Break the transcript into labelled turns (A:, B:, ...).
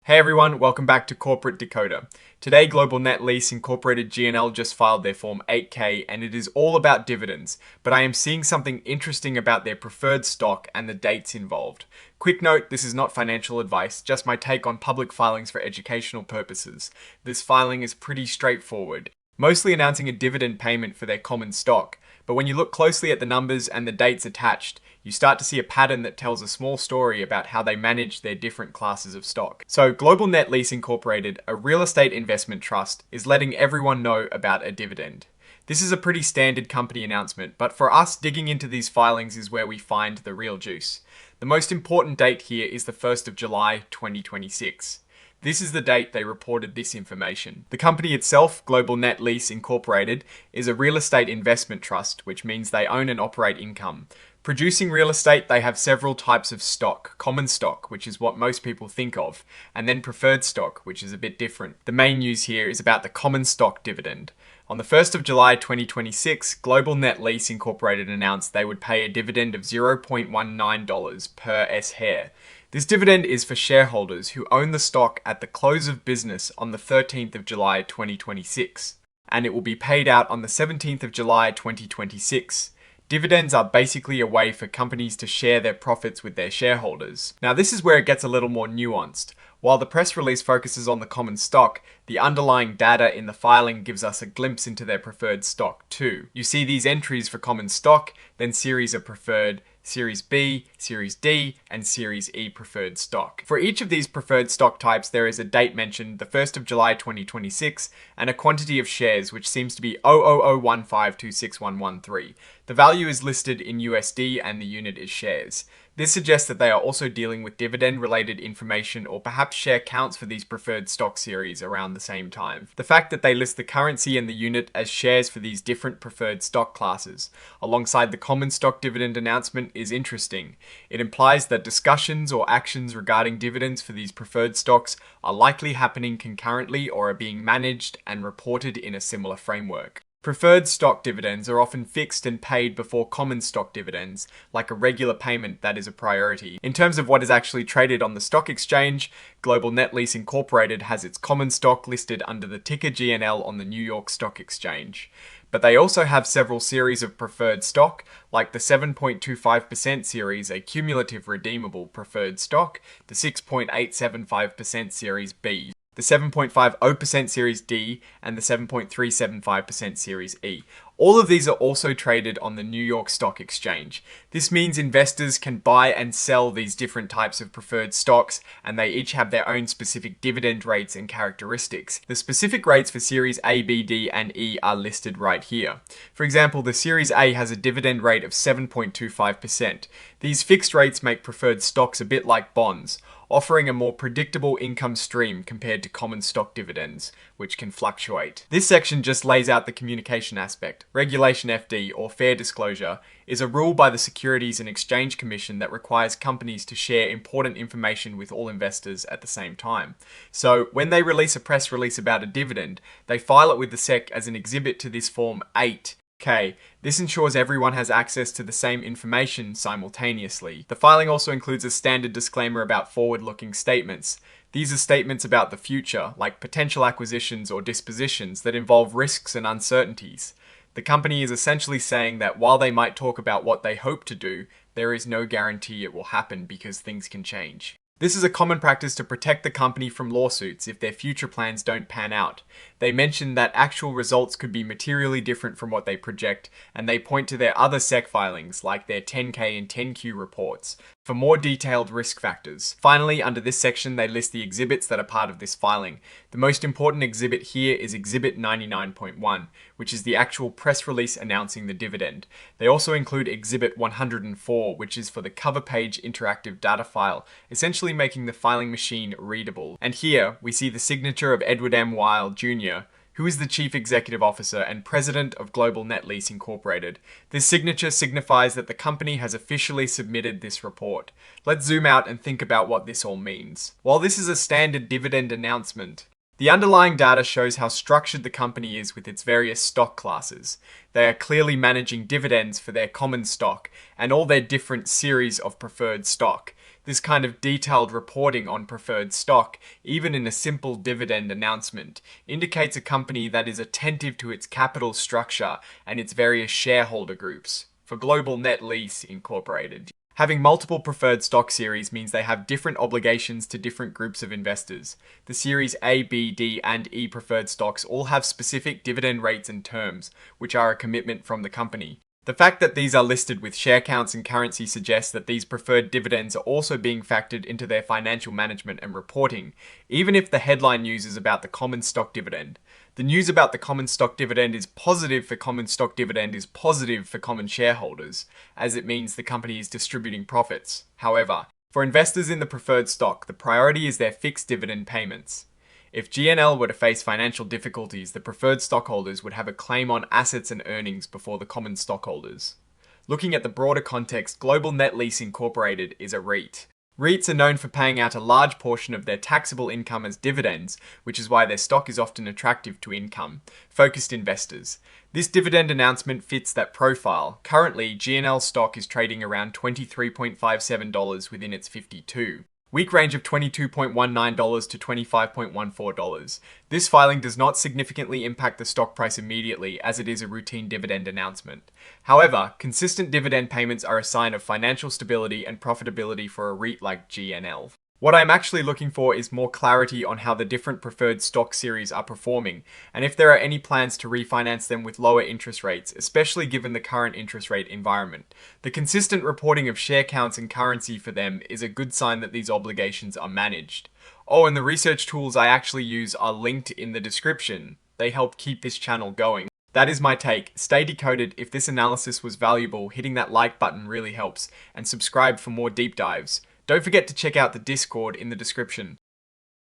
A: Hey everyone, welcome back to Corporate Decoder. Today, Global Net Lease Incorporated GNL just filed their Form 8K and it is all about dividends, but I am seeing something interesting about their preferred stock and the dates involved. Quick note, this is not financial advice, just my take on public filings for educational purposes. This filing is pretty straightforward, mostly announcing a dividend payment for their common stock. But when you look closely at the numbers and the dates attached, you start to see a pattern that tells a small story about how they manage their different classes of stock. So Global Net Lease Incorporated, a real estate investment trust, is letting everyone know about a dividend. This is a pretty standard company announcement, but for us, digging into these filings is where we find the real juice. The most important date here is the 1st of July 2026. This is the date they reported this information. The company itself, Global Net Lease Incorporated, is a real estate investment trust, which means they own and operate income. Producing real estate, they have several types of stock. Common stock, which is what most people think of, and then preferred stock, which is a bit different. The main news here is about the common stock dividend. On the 1st of July 2026, Global Net Lease Incorporated announced they would pay a dividend of $0.19 per S-share. This dividend is for shareholders who own the stock at the close of business on the 13th of July 2026, and it will be paid out on the 17th of July 2026. Dividends are basically a way for companies to share their profits with their shareholders. Now, this is where it gets a little more nuanced. While the press release focuses on the common stock, the underlying data in the filing gives us a glimpse into their preferred stock too. You see these entries for common stock, then series of preferred, Series B, Series D, and Series E preferred stock. For each of these preferred stock types, there is a date mentioned, the 1st of July 2026, and a quantity of shares, which seems to be 0.0015261113. The value is listed in USD and the unit is shares. This suggests that they are also dealing with dividend-related information or perhaps share counts for these preferred stock series around the same time. The fact that they list the currency and the unit as shares for these different preferred stock classes, alongside the common stock dividend announcement, is interesting. It implies that discussions or actions regarding dividends for these preferred stocks are likely happening concurrently or are being managed and reported in a similar framework. Preferred stock dividends are often fixed and paid before common stock dividends, like a regular payment that is a priority. In terms of what is actually traded on the stock exchange, Global Net Lease Incorporated has its common stock listed under the ticker GNL on the New York Stock Exchange. But they also have several series of preferred stock, like the 7.25% series, a cumulative redeemable preferred stock, the 6.875% series B, the 7.50% Series D, and the 7.375% Series E. All of these are also traded on the New York Stock Exchange. This means investors can buy and sell these different types of preferred stocks, and they each have their own specific dividend rates and characteristics. The specific rates for Series A, B, D, and E are listed right here. For example, the Series A has a dividend rate of 7.25%. These fixed rates make preferred stocks a bit like bonds, offering a more predictable income stream compared to common stock dividends, which can fluctuate. This section just lays out the communication aspect. Regulation FD, or fair disclosure, is a rule by the Securities and Exchange Commission that requires companies to share important information with all investors at the same time. So, when they release a press release about a dividend, they file it with the SEC as an exhibit to this Form 8K. This ensures everyone has access to the same information simultaneously. The filing also includes a standard disclaimer about forward-looking statements. These are statements about the future, like potential acquisitions or dispositions that involve risks and uncertainties. The company is essentially saying that while they might talk about what they hope to do, there is no guarantee it will happen because things can change. This is a common practice to protect the company from lawsuits if their future plans don't pan out. They mention that actual results could be materially different from what they project, and they point to their other SEC filings, like their 10K and 10Q reports, for more detailed risk factors. Finally, under this section, they list the exhibits that are part of this filing. The most important exhibit here is Exhibit 99.1, which is the actual press release announcing the dividend. They also include Exhibit 104, which is for the cover page interactive data file, essentially making the filing machine readable. And here, we see the signature of Edward M. Weil, Jr., who is the Chief Executive Officer and President of Global Net Lease Incorporated. This signature signifies that the company has officially submitted this report. Let's zoom out and think about what this all means. While this is a standard dividend announcement, The underlying data shows how structured the company is with its various stock classes. They are clearly managing dividends for their common stock and all their different series of preferred stock. This kind of detailed reporting on preferred stock, even in a simple dividend announcement, indicates a company that is attentive to its capital structure and its various shareholder groups. For Global Net Lease Incorporated, having multiple preferred stock series means they have different obligations to different groups of investors. The Series A, B, D, and E preferred stocks all have specific dividend rates and terms, which are a commitment from the company. The fact that these are listed with share counts and currency suggests that these preferred dividends are also being factored into their financial management and reporting, even if the headline news is about the common stock dividend. The news about the common stock dividend is positive for common stock dividend is positive for common shareholders, as it means the company is distributing profits. However, for investors in the preferred stock, the priority is their fixed dividend payments. If GNL were to face financial difficulties, the preferred stockholders would have a claim on assets and earnings before the common stockholders. Looking at the broader context, Global Net Lease Incorporated is a REIT. REITs are known for paying out a large portion of their taxable income as dividends, which is why their stock is often attractive to income-focused investors. This dividend announcement fits that profile. Currently, GNL stock is trading around $23.57 within its 52-week range of $22.19 to $25.14. This filing does not significantly impact the stock price immediately, as it is a routine dividend announcement. However, consistent dividend payments are a sign of financial stability and profitability for a REIT like GNL. What I'm actually looking for is more clarity on how the different preferred stock series are performing, and if there are any plans to refinance them with lower interest rates, especially given the current interest rate environment. The consistent reporting of share counts and currency for them is a good sign that these obligations are managed. Oh, and the research tools I actually use are linked in the description. They help keep this channel going. That is my take. Stay decoded. If this analysis was valuable, hitting that like button really helps, and subscribe for more deep dives. Don't forget to check out the Discord in the description.